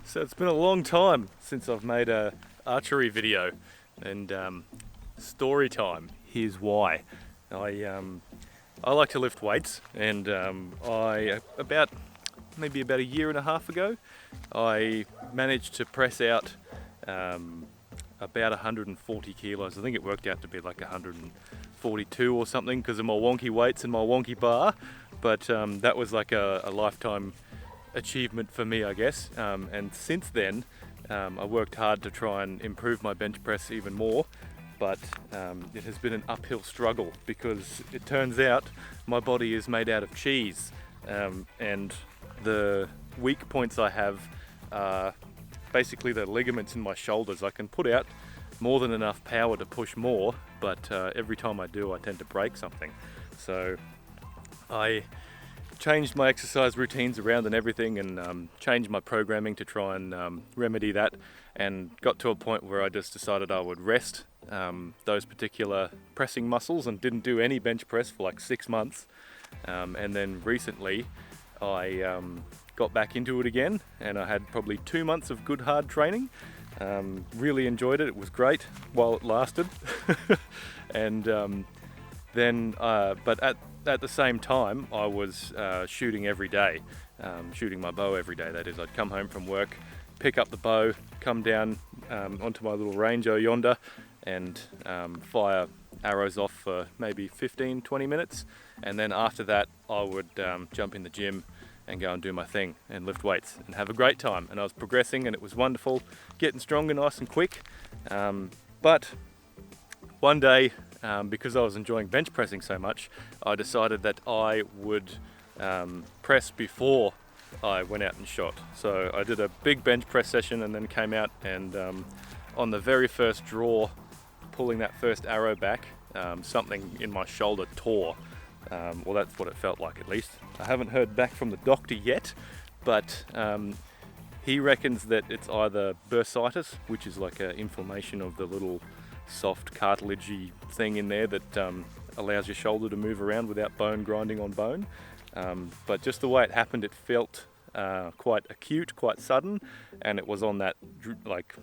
So it's been a long time since I've made a archery video, and story time. Here's why. I like to lift weights, and maybe about a year and a half ago, I managed to press out about 140 kilos. I think it worked out to be like 142 or something because of my wonky weights and my wonky bar, but that was like a lifetime achievement for me, I guess. And since then, I worked hard to try and improve my bench press even more, but it has been an uphill struggle because it turns out my body is made out of cheese, and the weak points I have are basically the ligaments in my shoulders. I can put out more than enough power to push more, but every time I do, I tend to break something. So I changed my exercise routines around and everything, and changed my programming to try and remedy that, and got to a point where I just decided I would rest those particular pressing muscles and didn't do any bench press for like 6 months. And then recently I got back into it again, and I had probably 2 months of good hard training. Really enjoyed it. It was great while it lasted. And but at the same time, I was shooting every day, shooting my bow every day. That is, I'd come home from work, pick up the bow, come down onto my little ranger yonder, and fire arrows off for maybe 15-20 minutes. And then after that, I would jump in the gym and go and do my thing and lift weights and have a great time. And I was progressing, and it was wonderful, getting stronger nice and quick. But one day, because I was enjoying bench pressing so much, I decided that I would press before I went out and shot. So I did a big bench press session and then came out, and on the very first draw, pulling that first arrow back, something in my shoulder tore. Well, that's what it felt like, at least. I haven't heard back from the doctor yet, but he reckons that it's either bursitis, which is like an inflammation of the little soft cartilagey thing in there that allows your shoulder to move around without bone grinding on bone. But just the way it happened, it felt quite acute, quite sudden, and it was on that, like,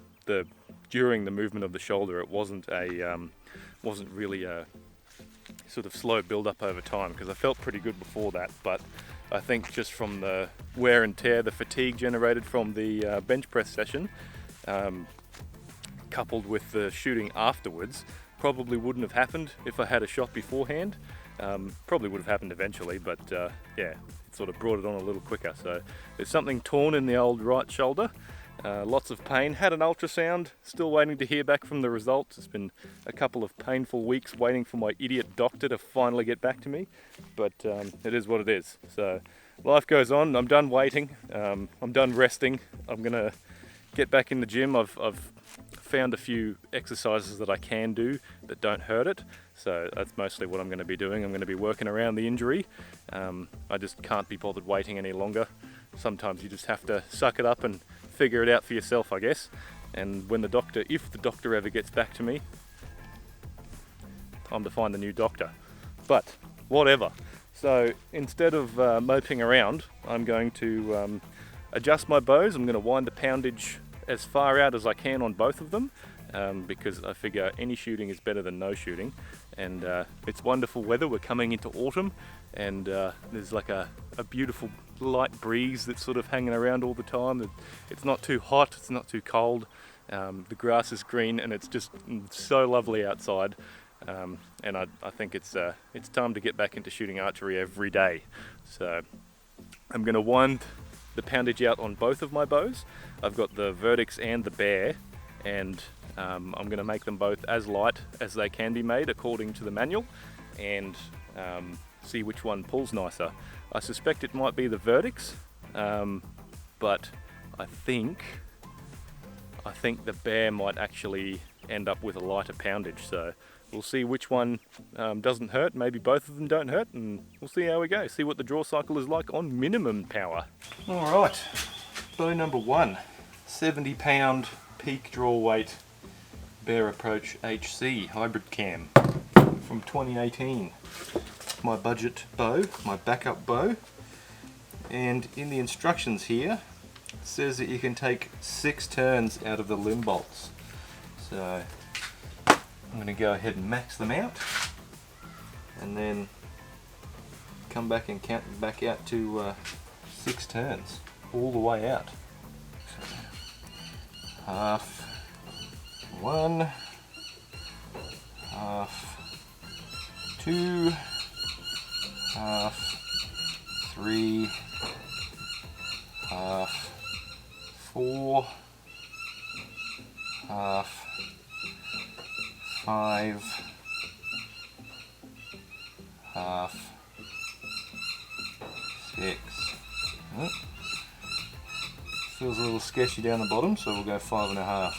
during the movement of the shoulder. It wasn't really a sort of slow build up over time, because I felt pretty good before that. But I think just from the wear and tear, the fatigue generated from the bench press session, coupled with the shooting afterwards, probably wouldn't have happened if I had a shot beforehand. Probably would have happened eventually, but yeah, it sort of brought it on a little quicker. So there's something torn in the old right shoulder, lots of pain. Had an ultrasound, still waiting to hear back from the results. It's been a couple of painful weeks waiting for my idiot doctor to finally get back to me, but it is what it is. So life goes on. I'm done waiting. I'm done resting. I'm gonna get back in the gym. I've found a few exercises that I can do that don't hurt it, so that's mostly what I'm going to be doing. I'm going to be working around the injury. I just can't be bothered waiting any longer. Sometimes you just have to suck it up and figure it out for yourself, I guess. And when if the doctor ever gets back to me, time to find a new doctor. But whatever. So instead of moping around, I'm going to adjust my bows. I'm going to wind the poundage as far out as I can on both of them, because I figure any shooting is better than no shooting. And it's wonderful weather. We're coming into autumn, and there's like a beautiful light breeze that's sort of hanging around all the time. It's not too hot, it's not too cold. The grass is green, and it's just so lovely outside. And I think it's time to get back into shooting archery every day. So I'm going to wind the poundage out on both of my bows. I've got the Vertix and the Bear, and I'm going to make them both as light as they can be made according to the manual, and see which one pulls nicer. I suspect it might be the Vertix, but I think the Bear might actually end up with a lighter poundage. So we'll see which one doesn't hurt. Maybe both of them don't hurt, and we'll see how we go. See what the draw cycle is like on minimum power. All right, bow number 1, 70-pound peak draw weight Bear Approach HC hybrid cam from 2018. My budget bow, my backup bow, and in the instructions here says that you can take 6 turns out of the limb bolts. So I'm going to go ahead and max them out, and then come back and count them back out to 6 turns all the way out. So, half 1, half 2, half 3, half 4, half 5, half 6. Oh, feels a little sketchy down the bottom, so we'll go 5.5.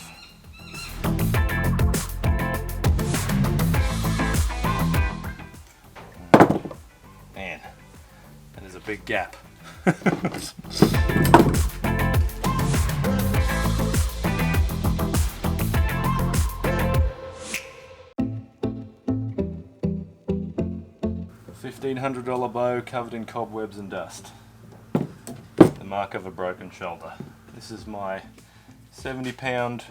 Man, that is a big gap. $1,500 bow covered in cobwebs and dust. The mark of a broken shoulder. This is my 70-pound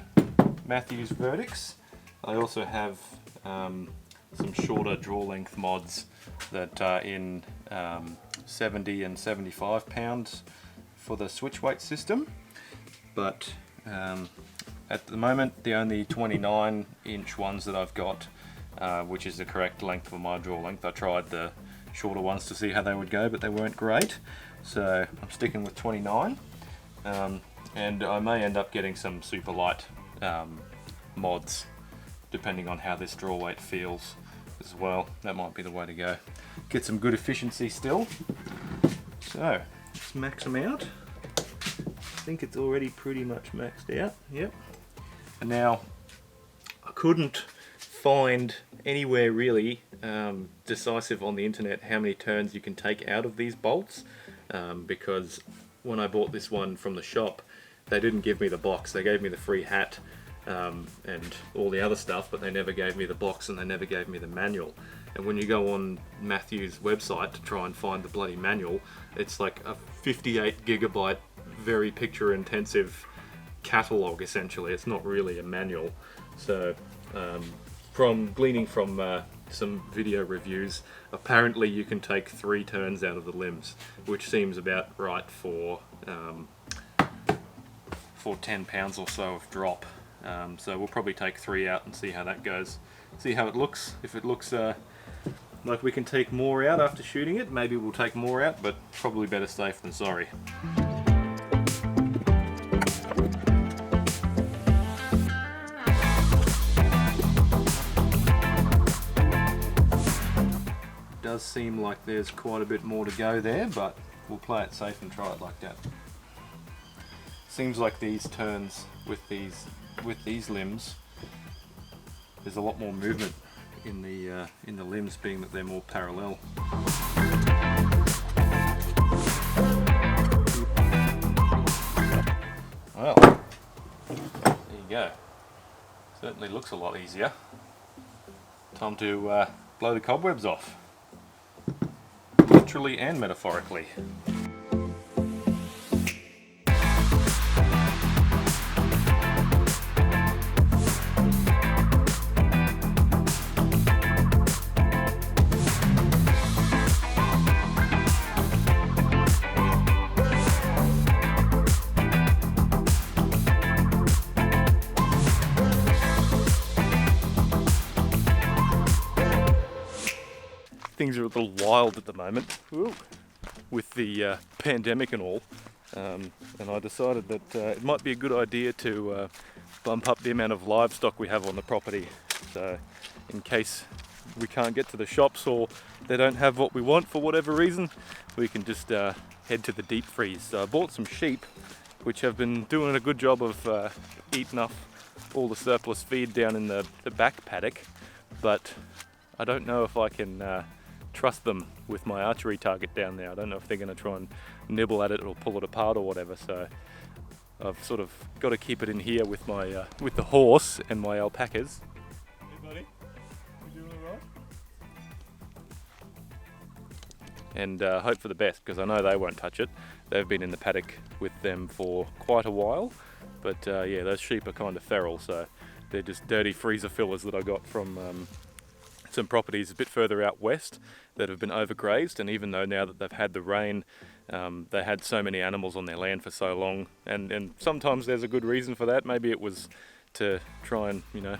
Matthews Verdicts. I also have some shorter draw length mods that are in 70 and 75 pounds for the switch weight system, but at the moment the only 29-inch ones that I've got, which is the correct length for my draw length. I tried the shorter ones to see how they would go, but they weren't great, so I'm sticking with 29, and I may end up getting some super light mods depending on how this draw weight feels as well. That might be the way to go. Get some good efficiency still. So let's max them out. I think it's already pretty much maxed out. Yep. And now I couldn't find anywhere really decisive on the internet how many turns you can take out of these bolts, because when I bought this one from the shop, they didn't give me the box. They gave me the free hat and all the other stuff, but they never gave me the box and they never gave me the manual. And when you go on Matthews' website to try and find the bloody manual, it's like a 58 gigabyte, very picture intensive catalog essentially. It's not really a manual. So from gleaning from some video reviews, apparently you can take 3 turns out of the limbs, which seems about right for 10 pounds or so of drop. So we'll probably take 3 out and see how that goes. See how it looks. If it looks like we can take more out after shooting it, maybe we'll take more out, but probably better safe than sorry. It does seem like there's quite a bit more to go there, but we'll play it safe and try it like that. Seems like these turns with these limbs, there's a lot more movement in the limbs, being that they're more parallel. Well, there you go. Certainly looks a lot easier. Time to blow the cobwebs off, literally and metaphorically. Things are a little wild at the moment with the pandemic and all, and I decided that it might be a good idea to bump up the amount of livestock we have on the property, so in case we can't get to the shops or they don't have what we want for whatever reason, we can just head to the deep freeze. So I bought some sheep which have been doing a good job of eating up all the surplus feed down in the back paddock, but I don't know if I can trust them with my archery target down there. I don't know if they're going to try and nibble at it or pull it apart or whatever, so I've sort of got to keep it in here with my with the horse and my alpacas. Hey buddy, you doing alright? and hope for the best, because I know they won't touch it. They've been in the paddock with them for quite a while, but yeah, those sheep are kind of feral, so they're just dirty freezer fillers that I got from some properties a bit further out west that have been overgrazed. And even though now that they've had the rain, they had so many animals on their land for so long, and sometimes there's a good reason for that. Maybe it was to try and, you know,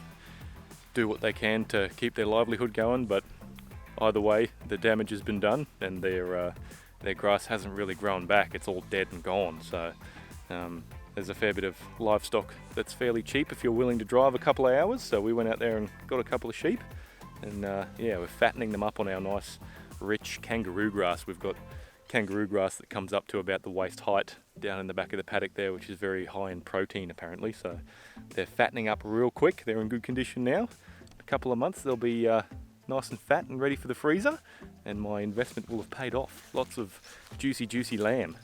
do what they can to keep their livelihood going, but either way, the damage has been done, and their grass hasn't really grown back. It's all dead and gone. So there's a fair bit of livestock that's fairly cheap if you're willing to drive a couple of hours. So we went out there and got a couple of sheep, and yeah, we're fattening them up on our nice rich kangaroo grass. We've got kangaroo grass that comes up to about the waist height down in the back of the paddock there, which is very high in protein apparently. So they're fattening up real quick. They're in good condition now. In a couple of months they'll be nice and fat and ready for the freezer, and my investment will have paid off. Lots of juicy lamb.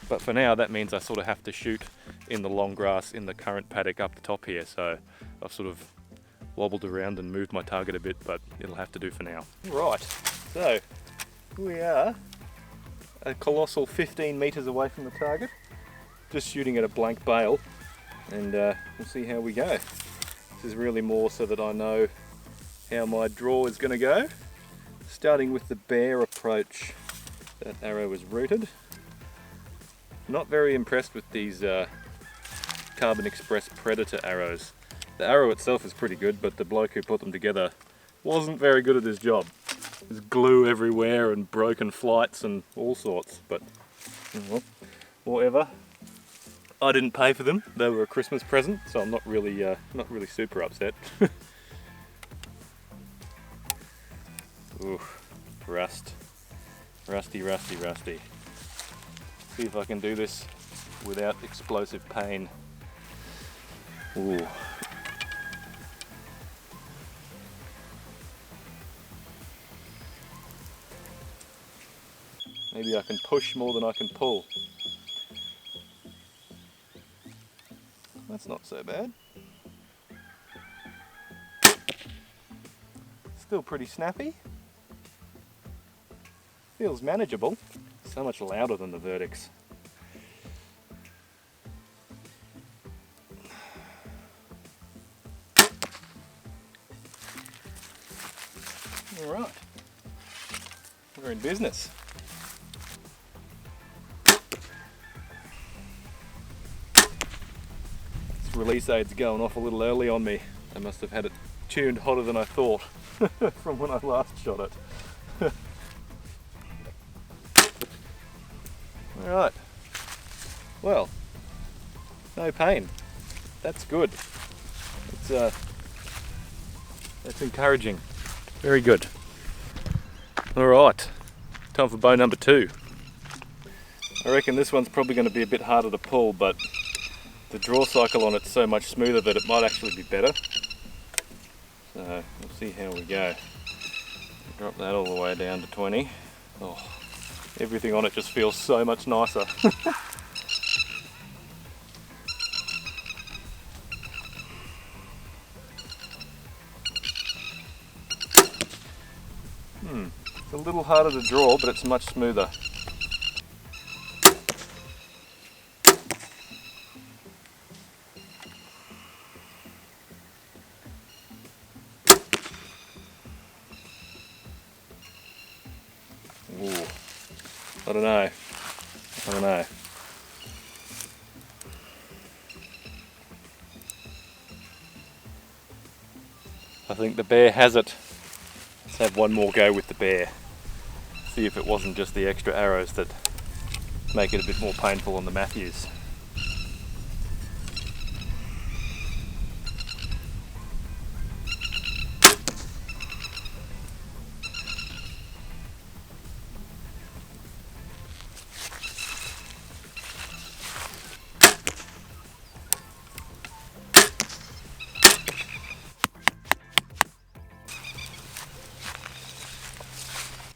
But for now, that means I sort of have to shoot in the long grass in the current paddock up the top here. So I've sort of wobbled around and moved my target a bit, but it'll have to do for now. Right, so we are a colossal 15 meters away from the target, just shooting at a blank bale, and we'll see how we go. This is really more so that I know how my draw is going to go. Starting with the bear approach, that arrow is rooted. Not very impressed with these Carbon Express Predator arrows. The arrow itself is pretty good, but the bloke who put them together wasn't very good at his job. There's glue everywhere and broken flights and all sorts, but well, whatever. I didn't pay for them. They were a Christmas present, so I'm not really super upset. Ooh, rust. Rusty. See if I can do this without explosive pain. Ooh. Maybe I can push more than I can pull. That's not so bad. Still pretty snappy. Feels manageable. So much louder than the Verdicts. Alright, we're in business. This release aid's going off a little early on me. I must have had it tuned hotter than I thought from when I last shot it. Alright, well, no pain. That's good. That's encouraging. Very good. Alright, time for bow number 2. I reckon this one's probably going to be a bit harder to pull, but the draw cycle on it's so much smoother that it might actually be better. So we'll see how we go. Drop that all the way down to 20. Oh, everything on it just feels so much nicer. It's a little harder to draw, but it's much smoother. Ooh, I don't know. I think the bear has it. Let's have one more go with the bear. See if it wasn't just the extra arrows that make it a bit more painful on the Matthews.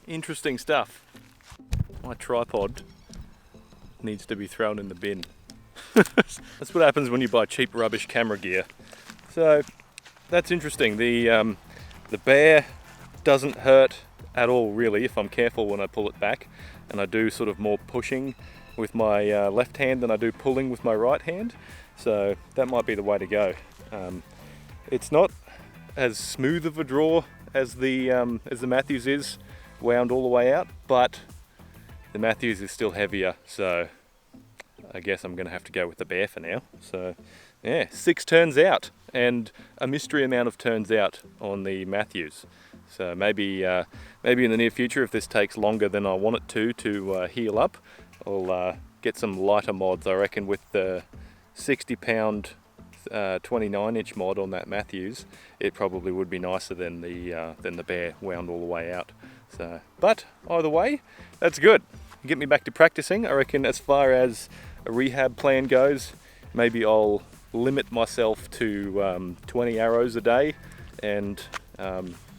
Interesting stuff. My tripod needs to be thrown in the bin. That's what happens when you buy cheap rubbish camera gear. So that's interesting. The bear doesn't hurt at all really if I'm careful when I pull it back, and I do sort of more pushing with my left hand than I do pulling with my right hand. So that might be the way to go. It's not as smooth of a draw as the Matthews is, wound all the way out, but the Matthews is still heavier, so I guess I'm gonna have to go with the Bear for now. So yeah, 6 turns out, and a mystery amount of turns out on the Matthews. So maybe in the near future, if this takes longer than I want it to heal up, I'll get some lighter mods. I reckon with the 60 pound 29-inch mod on that Matthews, it probably would be nicer than the Bear wound all the way out. So, but either way, that's good. Get me back to practicing. I reckon as far as a rehab plan goes, maybe I'll limit myself to 20 arrows a day and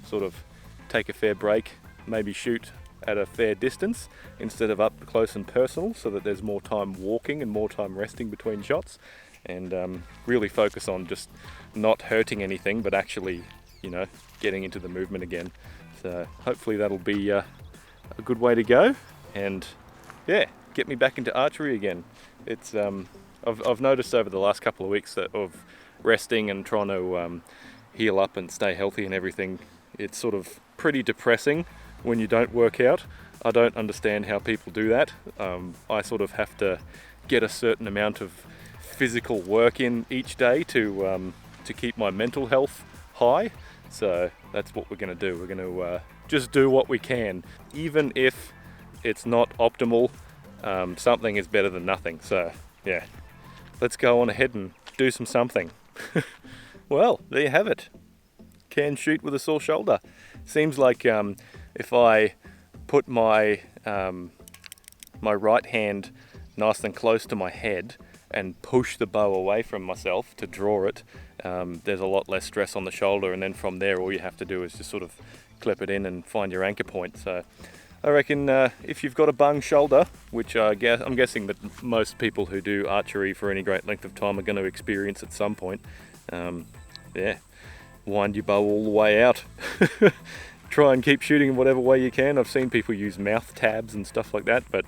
sort of take a fair break, maybe shoot at a fair distance instead of up close and personal, so that there's more time walking and more time resting between shots, and really focus on just not hurting anything but actually, you know, getting into the movement again. So hopefully that'll be a good way to go, and yeah, get me back into archery again. It's I've noticed over the last couple of weeks that of resting and trying to heal up and stay healthy and everything, it's sort of pretty depressing when you don't work out. I don't understand how people do that. I sort of have to get a certain amount of physical work in each day to keep my mental health high. So that's what we're going to do. We're going to just do what we can, even if it's not optimal. Something is better than nothing. So yeah, let's go on ahead and do something. Well, there you have it. Can shoot with a sore shoulder. Seems like if I put my my right hand nice and close to my head and push the bow away from myself to draw it, there's a lot less stress on the shoulder, and then from there all you have to do is just sort of clip it in and find your anchor point. So I reckon if you've got a bung shoulder, which I'm guessing that most people who do archery for any great length of time are going to experience at some point, yeah, wind your bow all the way out. Try and keep shooting in whatever way you can. I've seen people use mouth tabs and stuff like that, but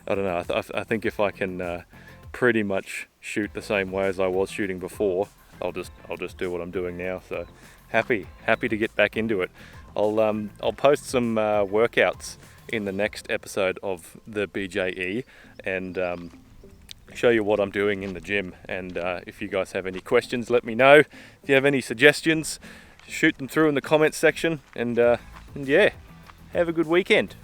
I don't know. I think if I can pretty much shoot the same way as I was shooting before, I'll just do what I'm doing now. So happy to get back into it. I'll post some workouts in the next episode of the BJE and show you what I'm doing in the gym. And if you guys have any questions, let me know. If you have any suggestions, shoot them through in the comments section, and yeah, have a good weekend.